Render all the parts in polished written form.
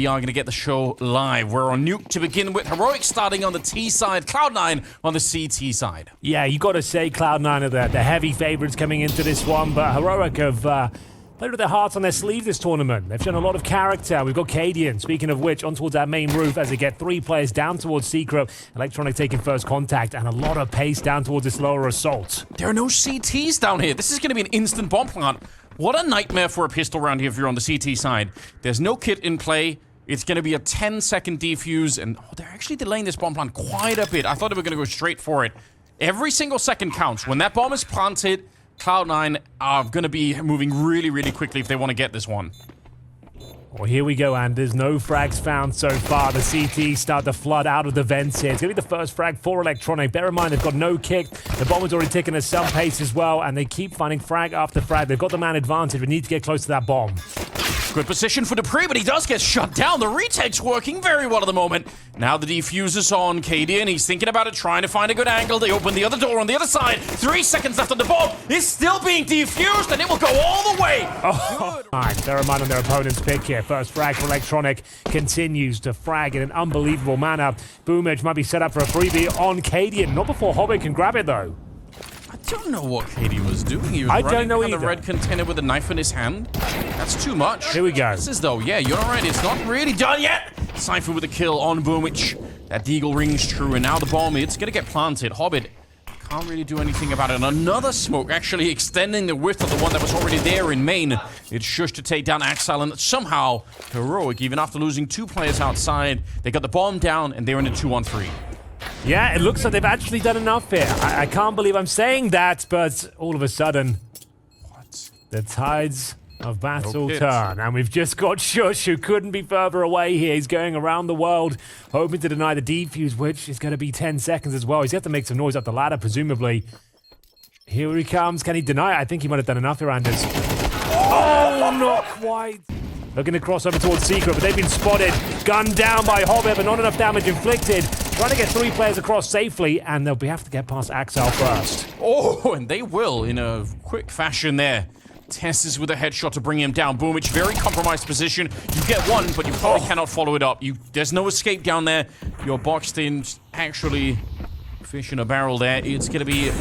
we are going to get the show live. We're on Nuke to begin with. Heroic starting on the T side, Cloud9 on the CT side. Yeah, you got to say Cloud9 are the heavy favorites coming into this one, but Heroic have played with their hearts on their sleeve this tournament. They've shown a lot of character. We've got Cadian, speaking of which, on towards our main roof as they get 3 players down towards Secret. Electronic taking first contact, and a lot of pace down towards this lower assault. There are no CTs down here. This is going to be an instant bomb plant. What a nightmare for a pistol round here if you're on the CT side. There's no kit in play. It's going to be a 10-second defuse, and they're actually delaying this bomb plant quite a bit. I thought they were going to go straight for it. Every single second counts. When that bomb is planted, Cloud9 are going to be moving really, really quickly if they want to get this one. Well, here we go, and there's no frags found so far. The CT start to flood out of the vents here. It's going to be the first frag for Electronic. Bear in mind, they've got no kick. The bomber's already taken at some pace as well, and they keep finding frag after frag. They've got the man advantage. We need to get close to that bomb. Good position for dupreeh, but he does get shut down. The retake's working very well at the moment. Now the defuse is on Cadian. He's thinking about it, trying to find a good angle. They open the other door on the other side. 3 seconds left on the bomb. It's still being defused, and it will go all the way. Oh, bear in mind on their opponent's pick here. First frag for Electronic continues to frag in an unbelievable manner. Boomage might be set up for a freebie on Cadian. Not before Hobbit can grab it, though. I don't know what Cadian was doing. He was I don't know running either. the red container with a knife in his hand. That's too much. Here we go. This is though, yeah, you're right. It's not really done yet. Cypher with a kill on Boomich. That deagle rings true, and now the bomb, it's gonna get planted. Hobbit can't really do anything about it. And another smoke actually extending the width of the one that was already there in main. It's Shush to take down Axel, and somehow Heroic, even after losing 2 players outside, they got the bomb down, and they're in a 2-on-3. Yeah, it looks like they've actually done enough here. I can't believe I'm saying that, but all of a sudden, the tides of battle turn. And we've just got Shush, who couldn't be further away here. He's going around the world, hoping to deny the defuse, which is going to be 10 seconds as well. He's got to make some noise up the ladder, presumably. Here he comes. Can he deny it? I think he might have done enough here, Anders. Oh, not quite. Looking to cross over towards Secret, but they've been spotted. Gunned down by Hobbit, but not enough damage inflicted. Trying to get 3 players across safely, and they'll have to get past Axel first. Oh, and they will in a quick fashion there. Tesses with a headshot to bring him down. Boomich, very compromised position. You get one, but you probably cannot follow it up. There's no escape down there. You're boxed in, actually fish in a barrel there. It's going to be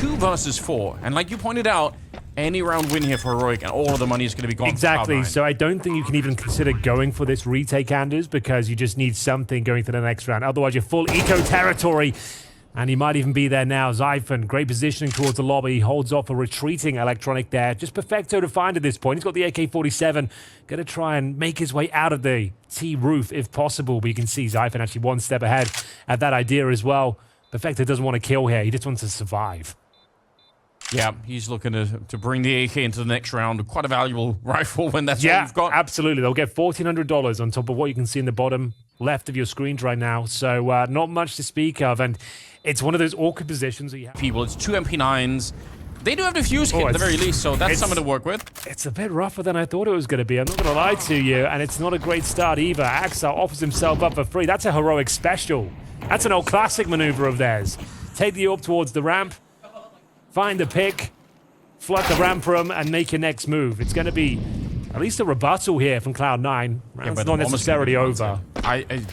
2 versus 4. And like you pointed out, any round win here for Heroic, and all of the money is going to be gone. Exactly. So I don't think you can even consider going for this retake, Anders, because you just need something going to the next round. Otherwise, you're full eco territory. And he might even be there now. Zyphon, great positioning towards the lobby. He holds off a retreating Electronic there. Just perfecto to find at this point. He's got the AK-47. Going to try and make his way out of the T roof if possible. But you can see Zyphon actually 1 step ahead at that idea as well. Perfecto doesn't want to kill here. He just wants to survive. Yeah, he's looking to bring the AK into the next round. Quite a valuable rifle when that's all you've got. Yeah, absolutely. They'll get $1,400 on top of what you can see in the bottom left of your screens right now. So not much to speak of. And it's one of those awkward positions that you have. People, it's 2 MP9s. They do have the fuse kit at the very least, so that's something to work with. It's a bit rougher than I thought it was going to be. I'm not going to lie to you. And it's not a great start either. Axel offers himself up for free. That's a Heroic special. That's an old classic maneuver of theirs. Take the AWP towards the ramp. Find the pick, flood the ramp for him, and make your next move. It's going to be at least a rebuttal here from Cloud9. It's not necessarily over.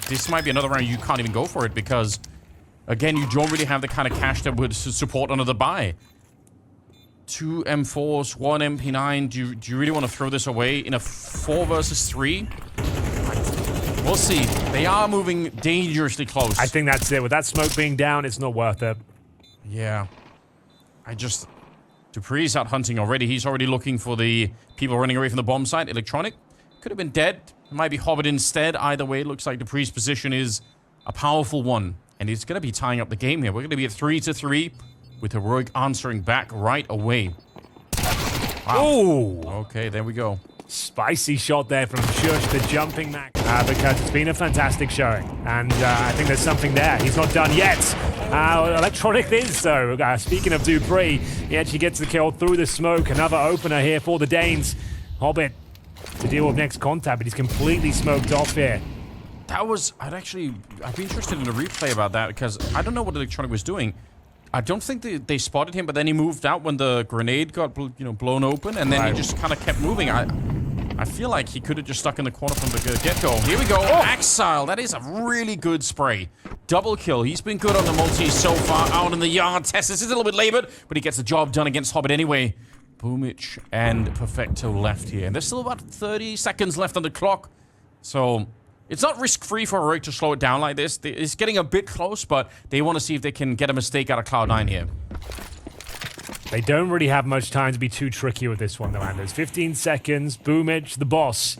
This might be another round you can't even go for it because, again, you don't really have the kind of cash that would support another buy. 2 M4s, 1 MP9. Do you really want to throw this away in a 4 versus 3? We'll see. They are moving dangerously close. I think that's it. With that smoke being down, it's not worth it. Yeah. dupreeh's out hunting already. He's already looking for the people running away from the bomb site. Electronic could have been dead. It might be Hobbit instead. Either way, it looks like dupreeh's position is a powerful one. And he's going to be tying up the game here. We're going to be at 3-3 with Heroic answering back right away. Wow. Ooh. Okay, there we go. Spicy shot there from Shush, the jumping mac. Because it's been a fantastic showing. And I think there's something there. He's not done yet. Electronic is, though. Speaking of dupreeh, he actually gets the kill through the smoke. Another opener here for the Danes. Hobbit to deal with next contact, but he's completely smoked off here. That was... I'd be interested in a replay about that, because I don't know what Electronic was doing. I don't think they spotted him, but then he moved out when the grenade got blown open, and then he just kind of kept moving. I feel like he could have just stuck in the corner from the get-go. Here we go. Oh. Axile. That is a really good spray. Double kill. He's been good on the multis so far. Out in the yard. Tessus is a little bit labored, but he gets the job done against Hobbit anyway. Boomich and Perfecto left here. And there's still about 30 seconds left on the clock. So it's not risk-free for Heroic to slow it down like this. It's getting a bit close, but they want to see if they can get a mistake out of Cloud9 here. They don't really have much time to be too tricky with this one, though, Anders. 15 seconds. Boomich, the boss,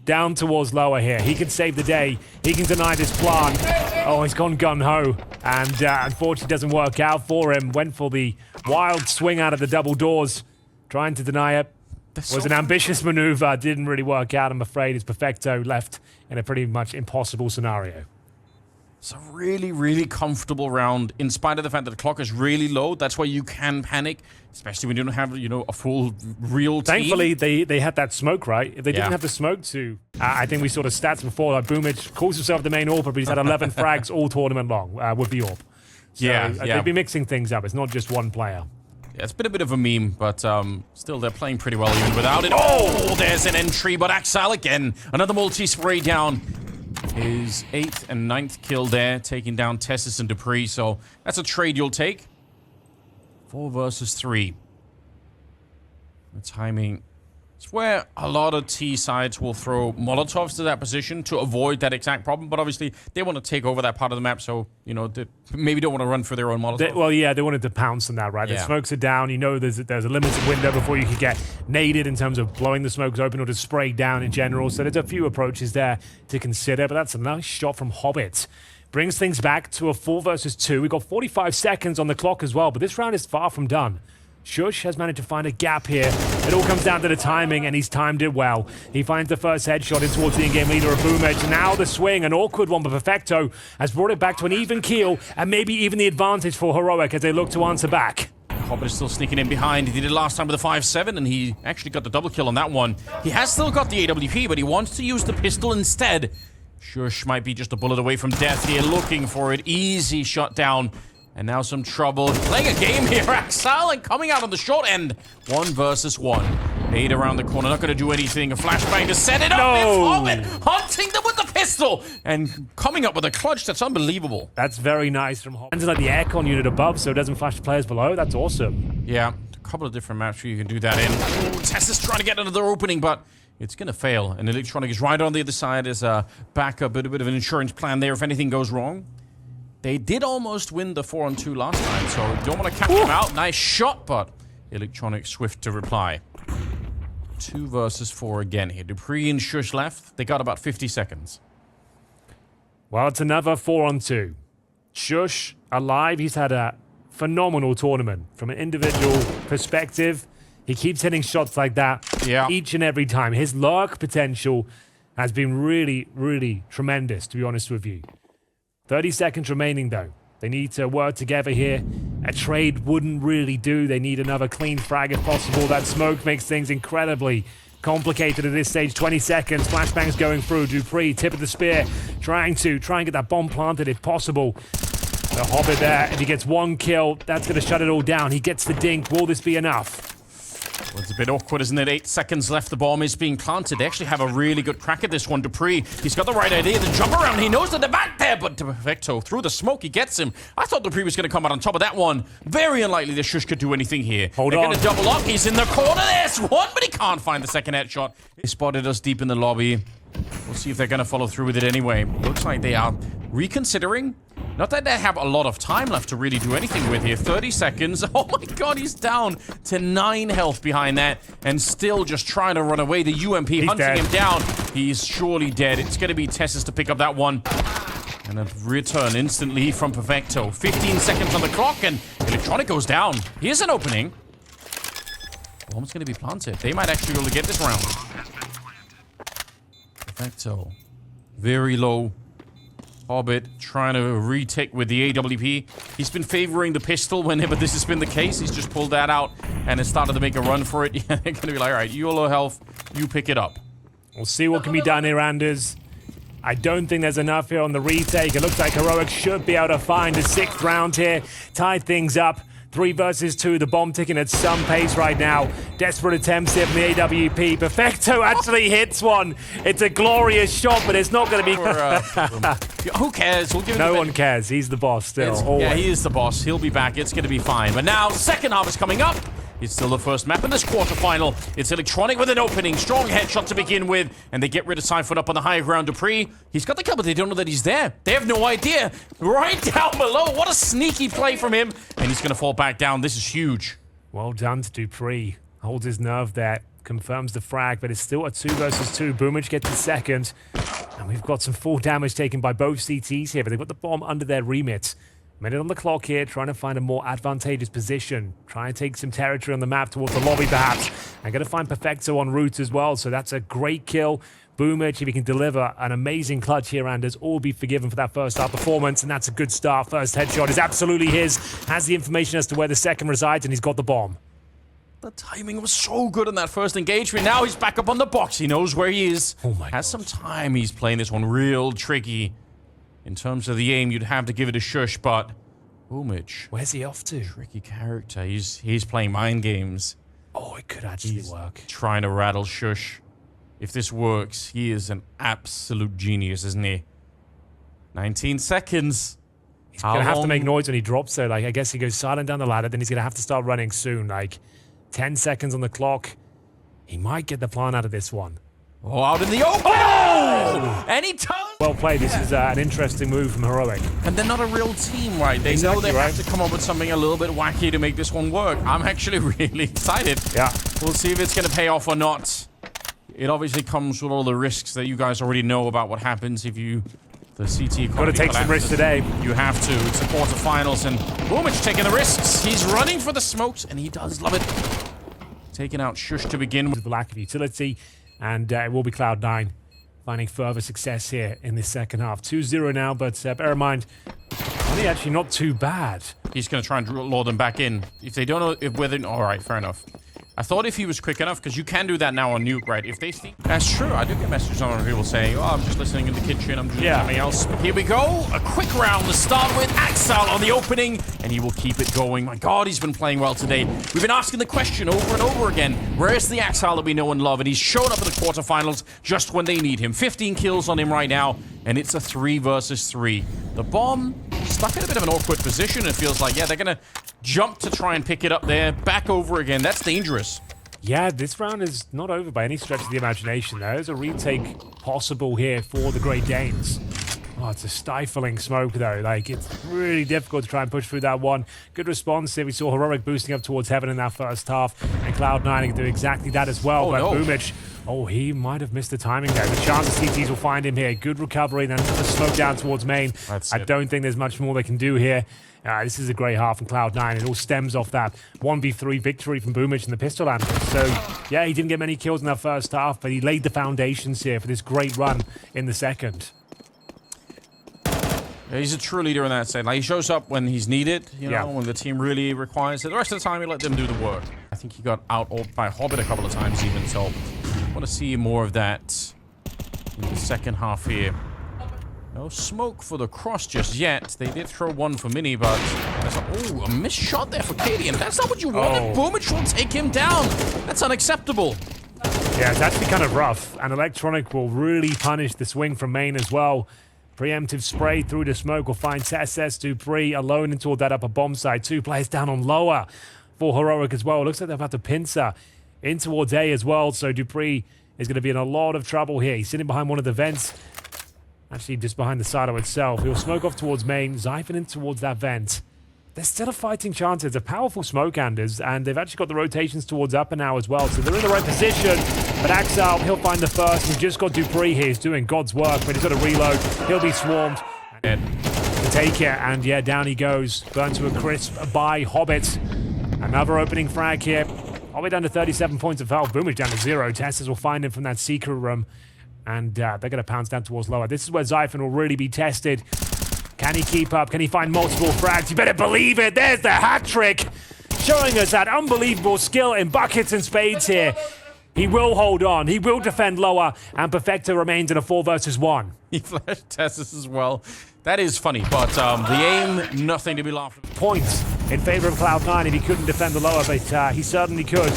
down towards lower here. He can save the day. He can deny this plant. Oh, he's gone gung-ho. And unfortunately, doesn't work out for him. Went for the wild swing out of the double doors, trying to deny it. Was an ambitious maneuver. Didn't really work out, I'm afraid. His Perfecto left in a pretty much impossible scenario. It's a really, really comfortable round, in spite of the fact that the clock is really low. That's why you can panic, especially when you don't have, you know, a full real team. Thankfully, they had that smoke, right? If they didn't have the smoke to... I think we saw the stats before. Like Boomich calls himself the main AWP, but he's had 11 frags all tournament long with the AWP. So they'd be mixing things up. It's not just one player. Yeah, it's been a bit of a meme, but still, they're playing pretty well even without it. Oh, there's an entry, but Axile again. Another multi-spray down. His 8th and 9th kill there, taking down Tessus and Dupree, so that's a trade you'll take. 4 versus 3. The timing. It's where a lot of T sides will throw Molotovs to that position to avoid that exact problem, but obviously they want to take over that part of the map, so, you know, they maybe don't want to run for their own Molotov. They wanted to pounce on that, right? The smokes are down. You know there's a limited window before you could get naded in terms of blowing the smokes open or just spray down in general, so there's a few approaches there to consider, but that's a nice shot from Hobbit. Brings things back to a 4 versus 2. We've got 45 seconds on the clock as well, but this round is far from done. Shush has managed to find a gap here. It all comes down to the timing, and he's timed it well. He finds the first headshot in towards the in-game leader of Boomich. Now the swing, an awkward one, but Perfecto has brought it back to an even keel, and maybe even the advantage for Heroic as they look to answer back. Hobbit is still sneaking in behind. He did it last time with a 5-7, and he actually got the double kill on that one. He has still got the AWP, but he wants to use the pistol instead. Shush might be just a bullet away from death here, looking for it. Easy shot down. And now some trouble. Playing a game here, Axile, and coming out on the short end. 1 versus 1. Nade around the corner, not going to do anything. A flashbang to set it up. No. It's Hobbit hunting them with the pistol. And coming up with a clutch that's unbelievable. That's very nice from Hobbit. It's like the aircon unit above, so it doesn't flash the players below. That's awesome. Yeah, a couple of different maps where you can do that in. Oh, Tessa's trying to get another opening, but it's going to fail. And Electronic is right on the other side as a backup, a bit of an insurance plan there if anything goes wrong. They did almost win the 4-on-2 last time, so don't want to catch them out. Nice shot, but Electronic swift to reply. 2 versus 4 again here. Dupree and Shush left. They got about 50 seconds. Well, it's another 4-on-2. Shush, alive. He's had a phenomenal tournament. From an individual perspective, he keeps hitting shots like that each and every time. His lurk potential has been really, really tremendous, to be honest with you. 30 seconds remaining, though. They need to work together here. A trade wouldn't really do. They need another clean frag if possible. That smoke makes things incredibly complicated at this stage. 20 seconds. Flashbangs going through. Dupree, tip of the spear, trying to get that bomb planted if possible. The Hobbit there, if he gets 1 kill, that's going to shut it all down. He gets the dink. Will this be enough? Well, it's a bit awkward, isn't it? 8 seconds left. The bomb is being planted. They actually have a really good crack at this one. Dupree, he's got the right idea. The jump around. He knows that they're back there, but Perfecto, through the smoke, he gets him. I thought Dupree was going to come out on top of that one. Very unlikely the Shush could do anything here. They're going to double up. He's in the corner. There's one, but he can't find the second headshot. He spotted us deep in the lobby. We'll see if they're going to follow through with it anyway. Looks like they are reconsidering. Not that they have a lot of time left to really do anything with here. 30 seconds. Oh my god, he's down to 9 health behind that and still just trying to run away. The UMP hunting him down. He's surely dead. It's going to be Tessus to pick up that one. And a return instantly from Perfecto. 15 seconds on the clock and Electronic goes down. Here's an opening. Bomb's going to be planted. They might actually be able to get this round. Perfecto. Very low. Hobbit trying to retake with the AWP. He's been favoring the pistol whenever this has been the case. He's just pulled that out and has started to make a run for it. Yeah, they're going to be like, all right, you're low health. You pick it up. We'll see what can be done here, Anders. I don't think there's enough here on the retake. It looks like Heroic should be able to find a 6th round here. Tie things up. 3 versus 2. The bomb ticking at some pace right now. Desperate attempts here from the AWP. Perfecto actually hits one. It's a glorious shot, but it's not going to be... Who cares? We'll give it no one cares. He's the boss still. Yeah, he is the boss. He'll be back. It's going to be fine. But now, second half is coming up. It's still the first map in this quarterfinal. It's Electronic with an opening. Strong headshot to begin with. And they get rid of Cypher up on the high ground. Dupree, he's got the kill, but they don't know that he's there. They have no idea. Right down below. What a sneaky play from him. And he's going to fall back down. This is huge. Well done to Dupree. Holds his nerve there. Confirms the frag, but it's still a 2 versus 2. Boomich gets the second. And we've got some full damage taken by both CTs here, but they've got the bomb under their remit. Minute on the clock here, trying to find a more advantageous position. Trying to take some territory on the map towards the lobby, perhaps. And going to find Perfecto en route as well, so that's a great kill. Boomich, if he can deliver an amazing clutch here, Anders, all be forgiven for that first half performance, and that's a good start. First headshot is absolutely his. Has the information as to where the second resides, and he's got the bomb. The timing was so good in that first engagement. Now he's back up on the box. He knows where he is. Oh my God. Has some time. He's playing this one real tricky. In terms of the aim, you'd have to give it a shush, but Boomich. Where's he off to? Tricky character. He's playing mind games. Oh, it could actually work. Trying to rattle shush. If this works, he is an absolute genius, isn't he? 19 seconds. He's going to have to make noise when he drops, though. Like, I guess he goes silent down the ladder, then he's going to have to start running soon. Like, 10 seconds on the clock. He might get the plan out of this one. Oh, out in the open! Oh! And he turns! Well played. This is an interesting move from Heroic. And they're not a real team, right? They know they have to come up with something a little bit wacky to make this one work. I'm actually really excited. Yeah. We'll see if it's going to pay off or not. It obviously comes with all the risks that you guys already know about what happens if you... The CT got to take some risks today. You have to. It's the quarterfinals, and Boomich taking the risks. He's running for the smokes, and he does love it. Taking out Shush to begin with. The lack of utility, and it will be Cloud9 finding further success here in this second half. 2-0 now, but bear in mind, really actually not too bad. He's going to try and lure them back in. If they don't know whether... All right, fair enough. I thought if he was quick enough, because you can do that now on Nuke, right? If they think... That's true. I do get messages on people saying, oh, I'm just listening in the kitchen. I'm doing something else. But here we go. A quick round to start with. Axel on the opening, and he will keep it going. My God, he's been playing well today. We've been asking the question over and over again. Where's the Axel that we know and love? And he's shown up in the quarterfinals just when they need him. 15 kills on him right now, and it's a 3 versus 3. The bomb stuck in a bit of an awkward position. It feels like, yeah, they're going to jump to try and pick it up there. Back over again. That's dangerous. Yeah, this round is not over by any stretch of the imagination. There's a retake possible here for the Great Danes. Oh, it's a stifling smoke, though. Like, it's really difficult to try and push through that one. Good response here. We saw Heroic boosting up towards heaven in that first half, and Cloud9 can do exactly that as well. But Boomich, he might have missed the timing there. The chance the CTs will find him here. Good recovery, then the smoke down towards main. I don't think there's much more they can do here. This is a great half from Cloud9. It all stems off that 1v3 victory from Boomich and the pistol lander. So, yeah, he didn't get many kills in that first half, but he laid the foundations here for this great run in the second. Yeah, he's a true leader in that sense. Like, he shows up when he's needed, you know, when the team really requires it. The rest of the time, he let them do the work. I think he got out by Hobbit a couple of times even, so I want to see more of that in the second half here. No smoke for the cross just yet. They did throw one for Mini, but there's a missed shot there for Katie, and that's not what you wanted. Boomich will take him down. That's unacceptable. Yeah, it's actually kind of rough, and Electronic will really punish the swing from main as well. Preemptive spray through the smoke will find SS Dupree alone into that upper bomb side. 2 players down on lower for Heroic as well. Looks like they've had to pincer in towards A as well, so Dupree is going to be in a lot of trouble here. He's sitting behind one of the vents. Actually, just behind the silo itself. He'll smoke off towards main, Zyphon in towards that vent. There's still a fighting chance. It's a powerful smoke, Anders, and they've actually got the rotations towards upper now as well, so they're in the right position. But Axel, he'll find the first. He's just got Dupree here. He's doing God's work, but he's got to reload. He'll be swarmed. And to take it, and yeah, down he goes. Burned to a crisp by Hobbit. Another opening frag here. Hobbit down to 37 points of health. Boomich down to 0. Testers will find him from that secret room. And they're going to pounce down towards lower. This is where Zyphon will really be tested. Can he keep up? Can he find multiple frags? You better believe it. There's the hat trick. Showing us that unbelievable skill in buckets and spades here. He will hold on. He will defend lower. And Perfecto remains in a 4 versus 1. He flashed Tessus as well. That is funny, but the aim, nothing to be laughed at. Points in favor of Cloud9 if he couldn't defend the lower, but he certainly could.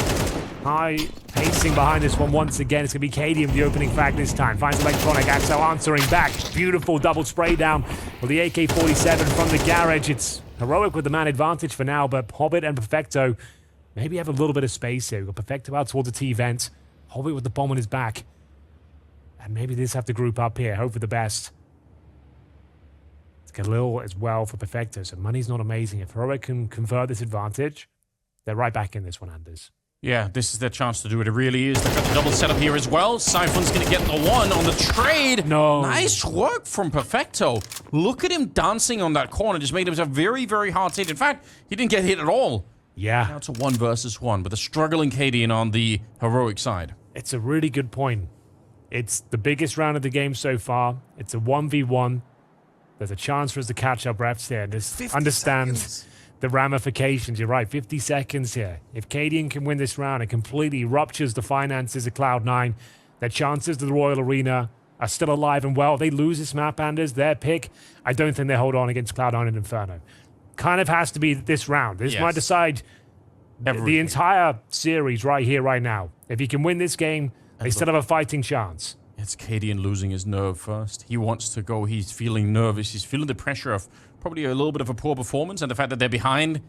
High pacing behind this one once again. It's going to be Katie in the opening frag this time. Finds electronic. Axel answering back. Beautiful double spray down with the AK-47 from the garage. It's Heroic with the man advantage for now, but Hobbit and Perfecto maybe have a little bit of space here. We've got Perfecto out towards the T-vent. Hobbit with the bomb on his back. And maybe they just have to group up here. Hope for the best. It's Khalil as well for Perfecto, so money's not amazing. If Heroic can convert this advantage, they're right back in this one, Anders. Yeah, this is their chance to do it. It really is. They've got the double setup here as well. Siphon's going to get the one on the trade. No. Nice work from Perfecto. Look at him dancing on that corner. Just made him a very, very hard hit. In fact, he didn't get hit at all. Yeah. Now it's a 1 versus 1, with a struggling Cadian on the Heroic side. It's a really good point. It's the biggest round of the game so far. It's a 1v1. There's a chance for us to catch our breaths here and just understand the ramifications. You're right, 50 seconds here. If Cadian can win this round, it completely ruptures the finances of Cloud9. Their chances to the Royal Arena are still alive and well. If they lose this map, Anders, their pick, I don't think they hold on against Cloud9 and Inferno. Kind of has to be this round. This might decide the entire series right here, right now. If you can win this game, they still have a fighting chance. It's Cadian losing his nerve first. He wants to go. He's feeling nervous. He's feeling the pressure of probably a little bit of a poor performance and the fact that they're behind.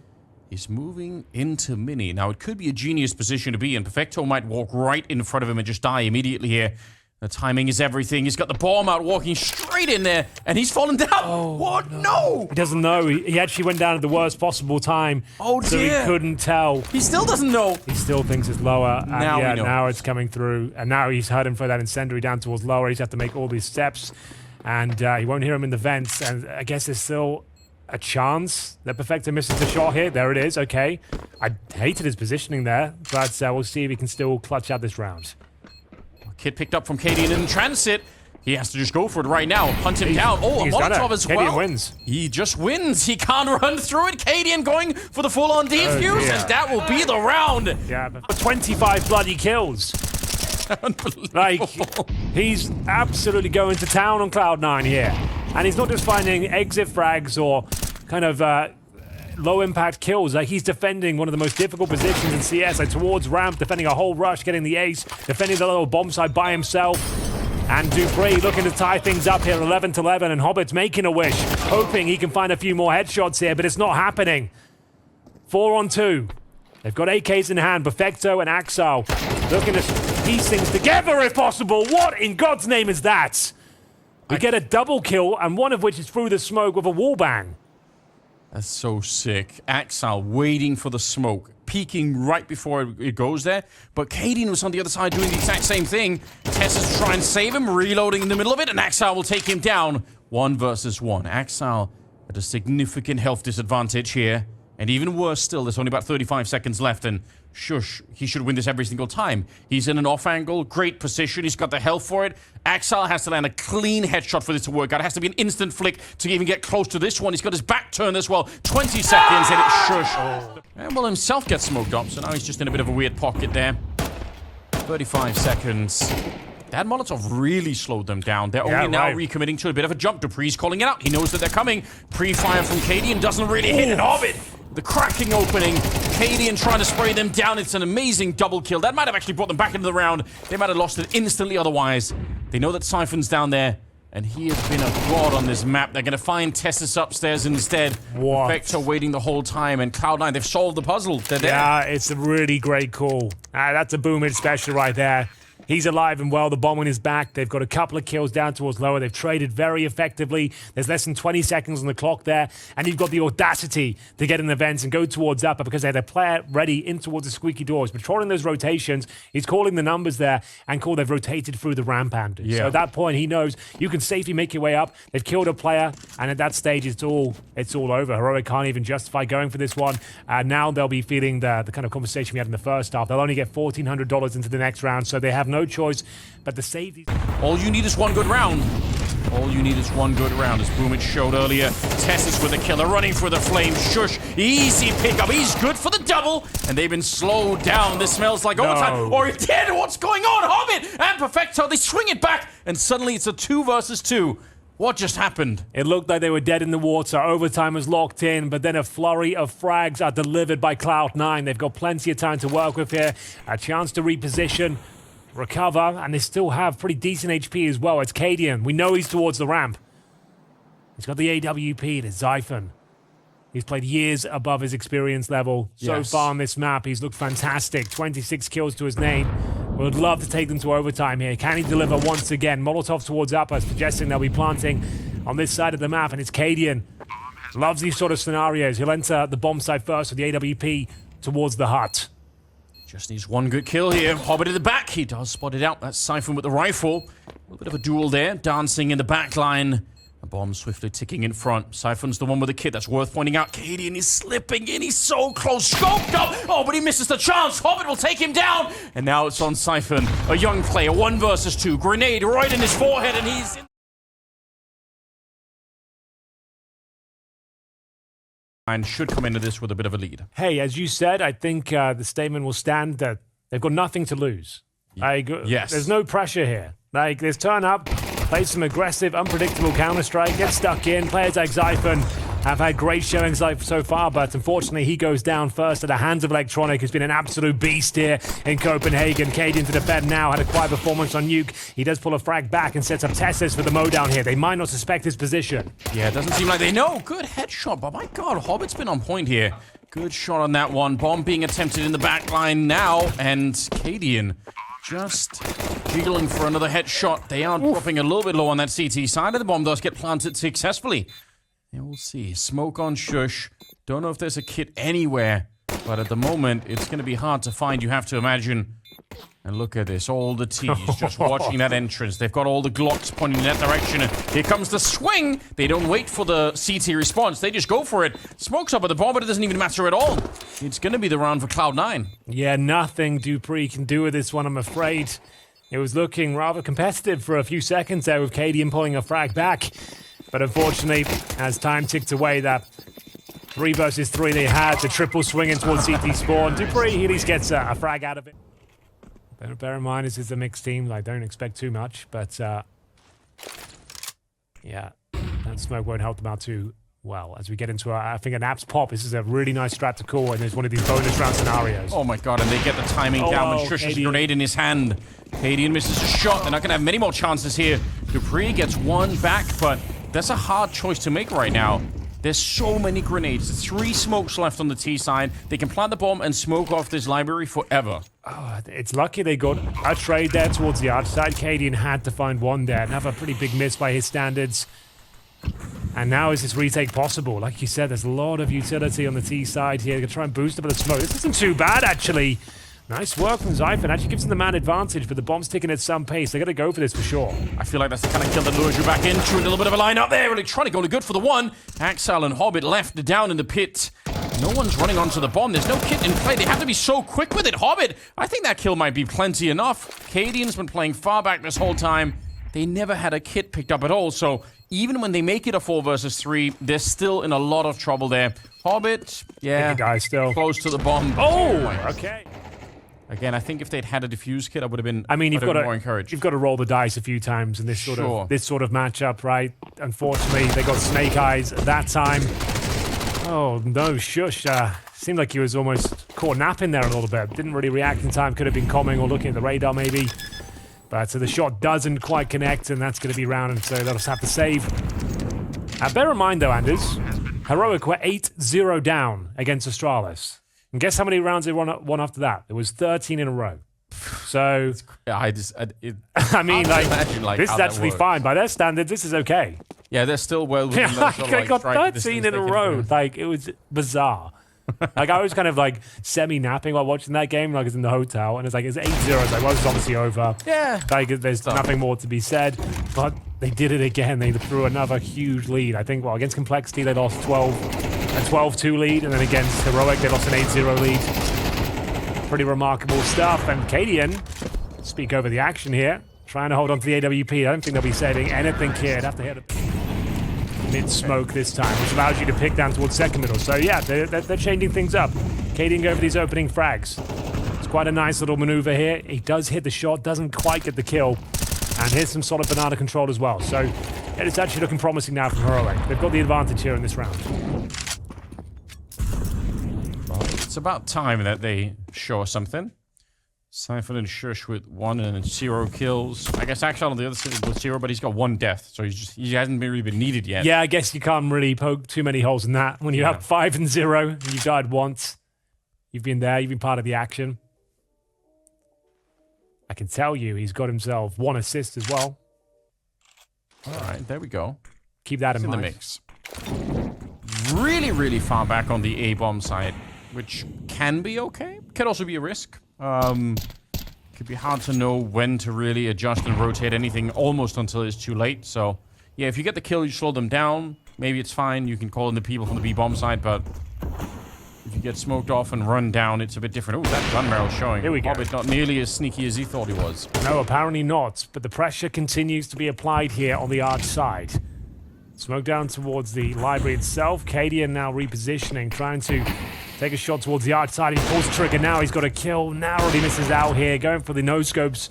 He's moving into mini. Now, it could be a genius position to be in. Perfecto might walk right in front of him and just die immediately here. The timing is everything. He's got the bomb out, walking straight in there, and he's fallen down. Oh, what? No! He doesn't know. He actually went down at the worst possible time. Oh, dear. So he couldn't tell. He still doesn't know. He still thinks it's lower. Now we know. Now it's coming through. And now he's heard him for that incendiary down towards lower. He's had to make all these steps. And he won't hear him in the vents. And I guess there's still a chance that Perfecto misses the shot here. There it is. Okay. I hated his positioning there. But we'll see if he can still clutch out this round. Kid picked up from Cadian in transit. He has to just go for it right now. Hunt him down. Oh, a Molotov as well. Cadian wins. He just wins. He can't run through it. Cadian going for the full-on defuse, and that will be the round. Yeah, but 25 bloody kills. Unbelievable. Like, he's absolutely going to town on Cloud9 here. And he's not just finding exit frags or kind of low-impact kills. Like, he's defending one of the most difficult positions in CS, like towards ramp, defending a whole rush, getting the ace, defending the little bomb site by himself. And Dupree looking to tie things up here, 11-11, and Hobbit's making a wish, hoping he can find a few more headshots here, but it's not happening. 4-on-2. They've got AKs in hand, Perfecto and Axel looking to piece things together if possible. What in God's name is that? We get a double kill, and one of which is through the smoke with a wallbang. That's so sick. Axel waiting for the smoke, peeking right before it goes there. But Cadian was on the other side doing the exact same thing. Tess is trying to save him, reloading in the middle of it, and Axel will take him down. 1 versus 1. Axel at a significant health disadvantage here. And even worse still, there's only about 35 seconds left, and shush, he should win this every single time. He's in an off angle, great position, he's got the health for it. Axel has to land a clean headshot for this to work out. It has to be an instant flick to even get close to this one. He's got his back turned as well. 20 seconds, and it's shush. And will himself get smoked up, so now he's just in a bit of a weird pocket there. 35 seconds. That Molotov really slowed them down. They're only now recommitting to a bit of a jump. Dupree's calling it out. He knows that they're coming. Pre-fire from Cadian doesn't really hit it. Hobbit! The cracking opening. Cadian trying to spray them down. It's an amazing double kill. That might have actually brought them back into the round. They might have lost it instantly otherwise. They know that Siphon's down there, and he has been a god on this map. They're going to find Tessus upstairs instead. What? Vector waiting the whole time, and Cloud9, they've solved the puzzle. They're there. Yeah, it's a really great call. That's a booming special right there. He's alive and well, the bomb on his back. They've got a couple of kills down towards lower. They've traded very effectively. There's less than 20 seconds on the clock there. And you've got the audacity to get in the vents and go towards upper because they had a player ready in towards the squeaky doors. Patrolling those rotations, he's calling the numbers there and they've rotated through the ramp, Anders. Yeah. So at that point, he knows you can safely make your way up. They've killed a player, and at that stage, it's all over. Heroic can't even justify going for this one. Now they'll be feeling the kind of conversation we had in the first half. They'll only get $1,400 into the next round, so they have no choice but to save these. All you need is one good round. All you need is one good round, as Boomich showed earlier. Tessus with a killer, running for the flame. Shush, easy pickup. He's good for the double, and they've been slowed down. This smells like overtime. Or it did. What's going on? Hobbit and Perfecto, they swing it back, and suddenly it's a 2 versus 2. What just happened? It looked like they were dead in the water. Overtime was locked in, but then a flurry of frags are delivered by Cloud9. They've got plenty of time to work with here. A chance to reposition, recover, and they still have pretty decent HP as well. It's Cadian. We know he's towards the ramp. He's got the AWP, the Xiphon. He's played years above his experience level. So far on this map, he's looked fantastic. 26 kills to his name. We would love to take them to overtime here. Can he deliver once again? Molotov towards Upper, suggesting they'll be planting on this side of the map, and it's Cadian. Loves these sort of scenarios. He'll enter the bomb site first with the AWP towards the hut. Just needs one good kill here. Hobbit at the back. He does spot it out. That's Xiphon with the rifle. A little bit of a duel there. Dancing in the back line. A bomb swiftly ticking in front. Xiphon's the one with the kit. That's worth pointing out. Cadian is slipping in. He's so close. Scoped up. Oh, but he misses the chance. Hobbit will take him down. And now it's on Xiphon. A young player. 1 versus 2. Grenade right in his forehead, and he's in. And should come into this with a bit of a lead. Hey, as you said, I think the statement will stand that they've got nothing to lose. Yes. There's no pressure here. Like, there's turn up, play some aggressive, unpredictable counter-strike, get stuck in. Players like Xiphon have had great showings so far, but unfortunately he goes down first at the hands of Electronic, who's been an absolute beast here in Copenhagen. Cadian to defend now, had a quiet performance on Nuke. He does pull a frag back and sets up Tessus for the mowdown here. They might not suspect his position. Yeah, it doesn't seem like they know. Good headshot, but my God, Hobbit's been on point here. Good shot on that one. Bomb being attempted in the back line now, and Cadian just jiggling for another headshot. They are dropping a little bit low on that CT side, and the bomb does get planted successfully. And we'll see. Smoke on Shush. Don't know if there's a kit anywhere, but at the moment, it's going to be hard to find, you have to imagine. And look at this. All the T's just watching that entrance. They've got all the Glocks pointing in that direction. And here comes the swing. They don't wait for the CT response. They just go for it. Smoke's up at the bomb, but it doesn't even matter at all. It's going to be the round for Cloud9. Yeah, nothing Dupree can do with this one, I'm afraid. It was looking rather competitive for a few seconds there with Cadian pulling a frag back. But unfortunately, as time ticked away, that 3 versus 3 they had, the triple swinging towards CT spawn. Dupree, he at least gets a frag out of it. Bear in mind, this is a mixed team. I don't expect too much, but yeah, that smoke won't help them out too well. As we get into, I think, an Apps pop, this is a really nice strat to call, and there's one of these bonus round scenarios. Oh my God, and they get the timing down with Shush's grenade in his hand. Cadian misses a shot. They're not going to have many more chances here. Dupree gets one back, but that's a hard choice to make right now. There's so many grenades. There's 3 smokes left on the T side. They can plant the bomb and smoke off this library forever. Oh, it's lucky they got a trade there towards the outside. Cadian had to find one there. Another pretty big miss by his standards. And now is this retake possible? Like you said, there's a lot of utility on the T side here. They're going to try and boost a bit of smoke. This isn't too bad, actually. Nice work from Xiphon. Actually gives them the man advantage, but the bomb's ticking at some pace. They got to go for this for sure. I feel like that's the kind of kill that lures you back into a little bit of a lineup there. Electronic only good for the one. Axel and Hobbit left down in the pit. No one's running onto the bomb. There's no kit in play. They have to be so quick with it. Hobbit, I think that kill might be plenty enough. Cadian's been playing far back this whole time. They never had a kit picked up at all, so even when they make it a 4 versus 3, they're still in a lot of trouble there. Hobbit, yeah, guys still close to the bomb. Oh, okay. Again, I think if they'd had a defuse kit, I would have been. I mean, you've got more encouraged. You've got to roll the dice a few times in this sort of matchup, right? Unfortunately, they got Snake Eyes that time. Oh no, Shush! Seemed like he was almost caught napping there a little bit. Didn't really react in time. Could have been coming or looking at the radar maybe. But the shot doesn't quite connect, and that's going to be round, and so they'll just have to save. Bear in mind, though, Anders, Heroic were 8-0 down against Astralis. And guess how many rounds they won after that? It was 13 in a row. So, yeah, I mean, like this is actually fine. By their standards, this is okay. Yeah, they're still well within those sort of, they got 13 in a row. Like, it was bizarre. Like, I was kind of like semi-napping while watching that game. Like, I was in the hotel, and it's like, it's 8-0. It's like, well, it's obviously over. Yeah. Like, there's nothing more to be said. But they did it again. They threw another huge lead. I think, well, against Complexity, they lost 12-2 lead, and then against Heroic, they lost an 8-0 lead. Pretty remarkable stuff. And Cadian, speak over the action here, trying to hold on to the AWP. I don't think they'll be saving anything here. They'd have to hit it mid-smoke this time, which allows you to pick down towards second middle. So yeah, they're changing things up. Cadian going for these opening frags. It's quite a nice little maneuver here. He does hit the shot, doesn't quite get the kill. And here's some solid banana control as well. So And it's actually looking promising now from Heroic. They've got the advantage here in this round. Well, it's about time that they show us something. Syphon and Shush with 1 and 0 kills. I guess Axel on the other side with 0, but he's got 1 death, so he hasn't really been needed yet. Yeah, I guess you can't really poke too many holes in that. When you have 5 and 0, and you've died once, you've been there, you've been part of the action. I can tell you, he's got himself 1 assist as well. All right, there we go. Keep that in mind. The mix. Really, really far back on the A-bomb side, which can be okay. Could also be a risk. Could be hard to know when to really adjust and rotate anything almost until it's too late. So, yeah, if you get the kill, you slow them down. Maybe it's fine. You can call in the people from the B-bomb side, but if you get smoked off and run down, it's a bit different. Oh, that gun barrel showing. Here we go. Hobbit not nearly as sneaky as he thought he was. No, apparently not. But the pressure continues to be applied here on the arch side. Smoke down towards the library itself. Cadian now repositioning, trying to take a shot towards the arch side. He pulls the trigger now. He's got a kill. Narrowly misses out here. Going for the no-scopes.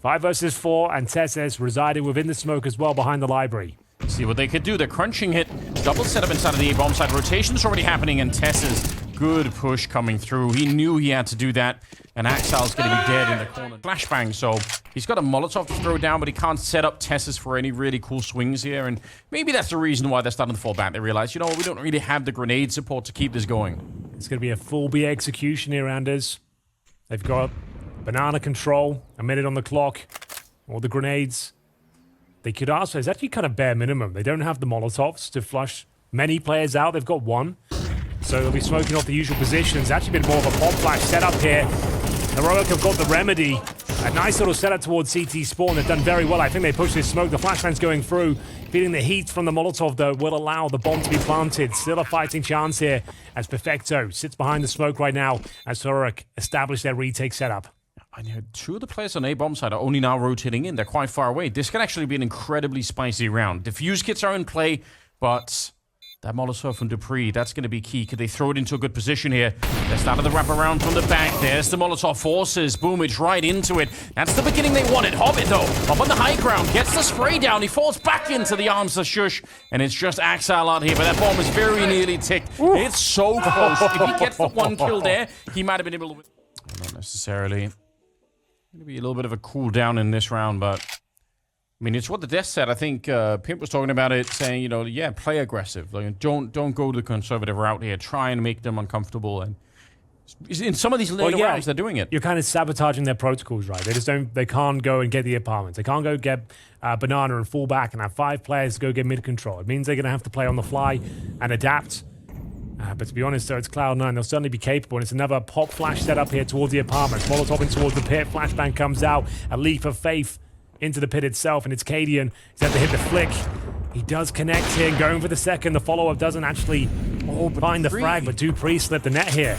5 versus 4. And Tesses residing within the smoke as well behind the library. See what they could do. They're crunching it. Double setup inside of the A-bomb side. Rotation's already happening. And Tesses, good push coming through. He knew he had to do that. And Axel's going to be dead in the corner. Flashbang, so he's got a Molotov to throw down, but he can't set up Tesses for any really cool swings here. And maybe that's the reason why they're starting to fall back. They realize, you know, we don't really have the grenade support to keep this going. It's going to be a full B execution here, Anders. They've got banana control, a minute on the clock, all the grenades. They could also, it's actually kind of bare minimum. They don't have the Molotovs to flush many players out. They've got 1. So they'll be smoking off the usual positions. Actually been more of a pop flash setup here. Heroic have got the remedy. A nice little setup towards CT spawn. They've done very well. I think they pushed this smoke. The flashbang's going through. Feeling the heat from the Molotov, though, will allow the bomb to be planted. Still a fighting chance here as Perfecto sits behind the smoke right now as Heroic establish their retake setup. I know 2 of the players on A-bomb side are only now rotating in. They're quite far away. This could actually be an incredibly spicy round. Diffuse kits are in play, but that Molotov from Dupree, that's going to be key. Could they throw it into a good position here? They're starting to wrap around from the back. There's the Molotov forces. Boomage right into it. That's the beginning they wanted. Hobbit, though, up on the high ground, gets the spray down. He falls back into the arms of Shush, and it's just Axel out here. But that bomb is very nearly ticked. Ooh. It's so close. If he gets the 1 kill there, he might have been able to... Not necessarily. Going to be a little bit of a cool down in this round, but... I mean, it's what the death said. I think Pimp was talking about it, saying, you know, yeah, play aggressive. Like, don't go the conservative route here. Try and make them uncomfortable. And in some of these later rounds, they're doing it. You're kind of sabotaging their protocols, right? They just don't. They can't go and get the apartments. They can't go get banana and fall back and have 5 players to go get mid control. It means they're going to have to play on the fly and adapt. But to be honest, though, it's Cloud9. They'll certainly be capable. And it's another pop flash setup here towards the apartments. Molotov in towards the pit. Flashbang comes out. A leap of faith into the pit itself, and it's Cadian. He's had to hit the flick. He does connect here, going for the second. The follow-up doesn't actually find the frag, but Dupree slipped the net here.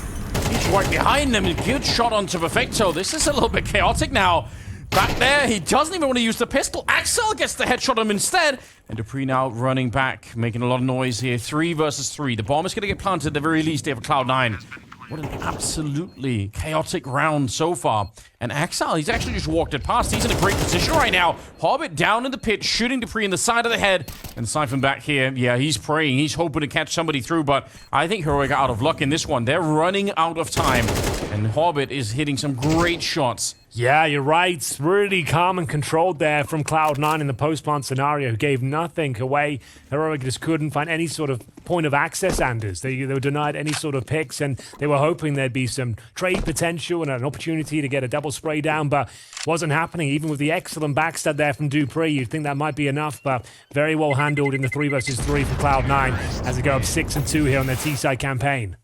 He's right behind them. Good shot onto Perfecto. This is a little bit chaotic now. Back there, he doesn't even want to use the pistol. Axel gets the headshot on him instead. And Dupree now running back, making a lot of noise here. 3 versus 3. The bomb is going to get planted at the very least here for Cloud9. What an absolutely chaotic round so far. And Axel, he's actually just walked it past. He's in a great position right now. Hobbit down in the pit, shooting Dupree in the side of the head. And Syphon back here. Yeah, he's praying. He's hoping to catch somebody through. But I think Heroic got out of luck in this one. They're running out of time. And Hobbit is hitting some great shots. Yeah, you're right. Really calm and controlled there from Cloud9 in the post-plant scenario, who gave nothing away. Heroic just couldn't find any sort of point of access, Anders. They were denied any sort of picks, and they were hoping there'd be some trade potential and an opportunity to get a double spray down, but wasn't happening. Even with the excellent backstab there from Dupree, you'd think that might be enough, but very well handled in the 3 versus 3 for Cloud9 as they go up 6-2 here on their T-side campaign.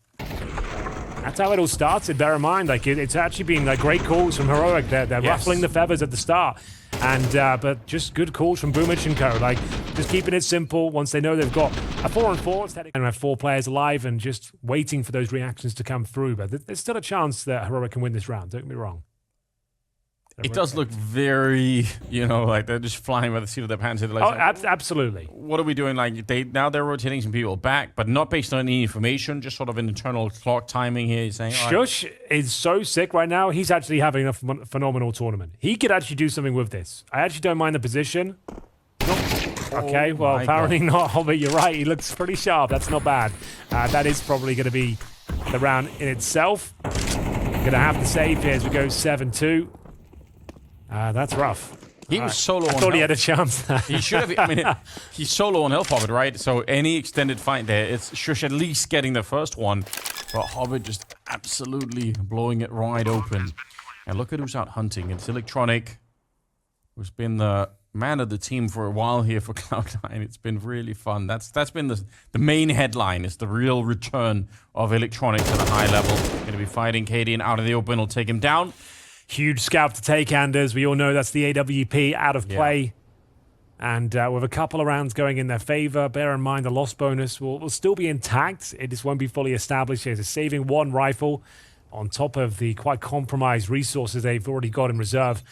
That's how it all started. Bear in mind, like it's actually been like great calls from Heroic. They're ruffling the feathers at the start, and but just good calls from Boomich and Co. Like just keeping it simple. Once they know they've got a 4-on-4, and have 4 players alive, and just waiting for those reactions to come through. But there's still a chance that Heroic can win this round. Don't get me wrong. It does look very, you know, like they're just flying by the seat of their pants. Like, absolutely. What are we doing? Like they're rotating some people back, but not based on any information, just sort of an internal clock timing here. He's saying, Shush is so sick right now. He's actually having a phenomenal tournament. He could actually do something with this. I actually don't mind the position. Okay, well, apparently not, Hobbit. You're right. He looks pretty sharp. That's not bad. That is probably going to be the round in itself. Going to have to save here as we go 7-2. That's rough. He was solo on I thought health. he had a chance. He should have. I mean, he's solo on health, Hobbit, right? So any extended fight there, it's Shush at least getting the first one. But Hobbit just absolutely blowing it wide open. And look at who's out hunting. It's Electronic, who's been the man of the team for a while here for Cloud9. It's been really fun. That's been the main headline. It's the real return of Electronic to the high level. Going to be fighting Cadian out of the open. Will take him down. Huge scalp to take, Anders. We all know that's the AWP out of play. And with a couple of rounds going in their favor, bear in mind the loss bonus will still be intact. It just won't be fully established. It's saving one rifle on top of the quite compromised resources they've already got in reserve.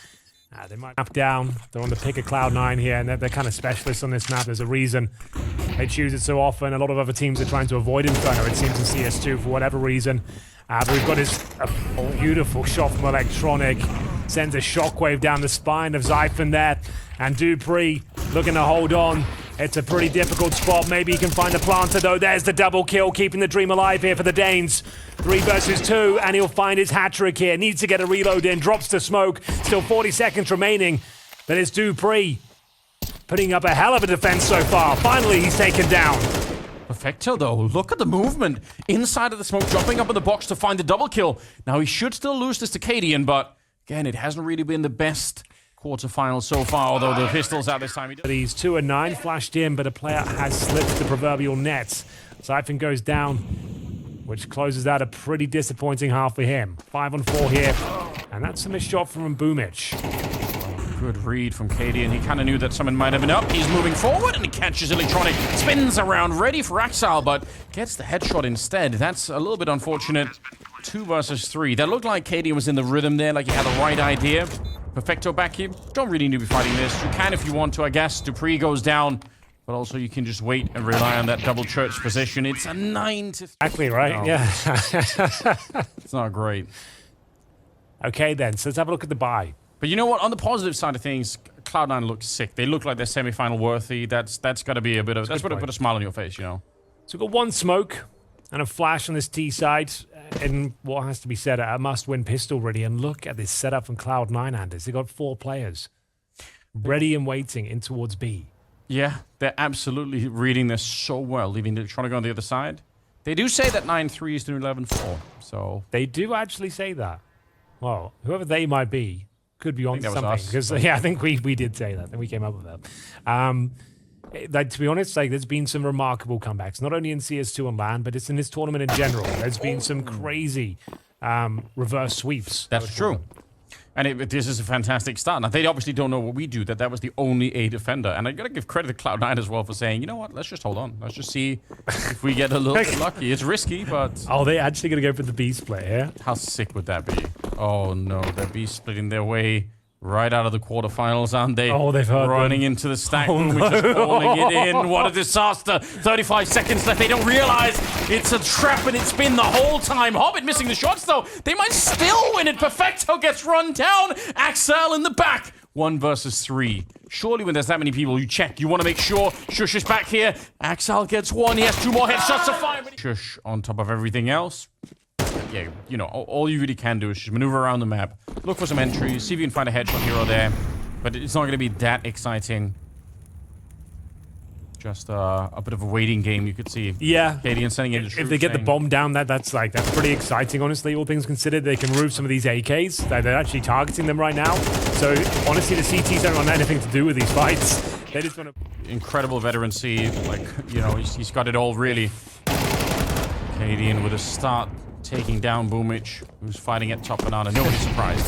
They might map down. They're on the pick of Cloud9 here, and they're kind of specialists on this map. There's a reason they choose it so often. A lot of other teams are trying to avoid Inferno, it seems, in CS2 for whatever reason. But we've got this beautiful shot from Electronic. Sends a shockwave down the spine of Zyphon there. And Dupree looking to hold on. It's a pretty difficult spot. Maybe he can find the planter, though. There's the double kill, keeping the dream alive here for the Danes. 3 versus 2, and he'll find his hat-trick here. Needs to get a reload in. Drops to smoke. Still 40 seconds remaining. But it's Dupree putting up a hell of a defense so far. Finally, he's taken down. Perfecto, though. Look at the movement inside of the smoke, jumping up in the box to find the double kill. Now, he should still lose this to Cadian, but again, it hasn't really been the best quarterfinal so far, although the pistol's out this time. He's 2 and 9, flashed in, but a player has slipped the proverbial net. Zyphon goes down, which closes out a pretty disappointing half for him. 5 on 4 here, and that's a missed shot from Boomic. Good read from Cadian. He kind of knew that someone might have been up. He's moving forward, and he catches Electronic. Spins around, ready for Axal, but gets the headshot instead. That's a little bit unfortunate. 2 versus 3. That looked like Cadian was in the rhythm there, like he had the right idea. Perfecto back here. Don't really need to be fighting this. You can if you want to, I guess. Dupree goes down, but also you can just wait and rely on that double church position. It's a 9 to... Exactly right, no. yeah. It's not great. Okay then, so let's have a look at the buy. But you know what? On the positive side of things, Cloud9 looks sick. They look like they're semi-final worthy. That's got to be a bit of... That's put a smile on your face, you know? So we've got 1 smoke and a flash on this T side. And what has to be said, a must-win pistol really. And look at this setup from Cloud9, Anders. They got 4 players ready and waiting in towards B. Yeah, they're absolutely reading this so well, leaving the Electronic on the other side. They do say that 9-3 is the new 11-4, so... They do actually say that. Well, whoever they might be could be on something. Because yeah, I think we did say that, and we came up with that. Like, to be honest, like, there's been some remarkable comebacks, not only in CS2 on LAN, but it's in this tournament in general. There's been some crazy reverse sweeps. That's true. And this is a fantastic start. Now, they obviously don't know what we do, that was the only A defender. And I got to give credit to Cloud9 as well for saying, you know what, let's just hold on. Let's just see if we get a little bit lucky. It's risky, but... Oh, they actually going to go for the B split here? How sick would that be? Oh, no, they're B splitting their way right out of the quarterfinals, aren't they? Oh, they've heard running them. into the stack, which is falling it in. What a disaster. 35 seconds left. They don't realize it's a trap, and it's been the whole time. Hobbit missing the shots, though. They might still win it. Perfecto gets run down. Axel in the back. 1 versus 3. Surely when there's that many people, you check. You want to make sure Shush is back here. Axel gets 1. He has 2 more headshots to fire. Shush on top of everything else. Yeah, you know, all you really can do is just maneuver around the map, look for some entries, see if you can find a headshot here or there, but it's not going to be that exciting. Just a bit of a waiting game, you could see. Yeah. Cadian sending in if they get the bomb down, that's pretty exciting, honestly, all things considered. They can roof some of these AKs. They're actually targeting them right now. So, honestly, the CTs don't want anything to do with these fights. They just want to... Incredible veterancy, like, you know, he's got it all, really. Cadian with a start. Taking down Boomic, who's fighting at top banana. Nobody's surprised.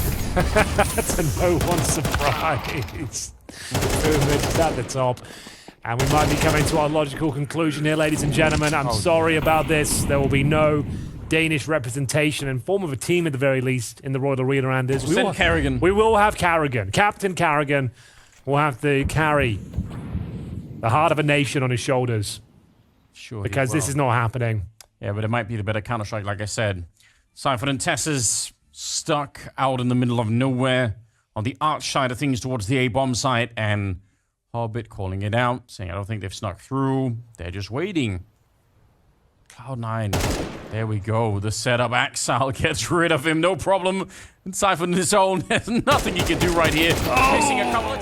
That's a no one surprise. Boomic's at the top. And we might be coming to our logical conclusion here, ladies and gentlemen. I'm sorry about this. There will be no Danish representation in form of a team at the very least in the Royal Arena, Anders. We will have Carrigan. Captain Carrigan will have to carry the heart of a nation on his shoulders. Sure. Because this is not happening. Yeah, but it might be the better Counter-Strike, like I said. Zyphon and Tess is stuck out in the middle of nowhere on the arch side of things towards the A-bomb site, and Hobbit calling it out, saying I don't think they've snuck through. They're just waiting. Cloud9. There we go. The setup. Axile gets rid of him. No problem. And Cypher on his own. There's nothing he can do right here. Missing a couple of...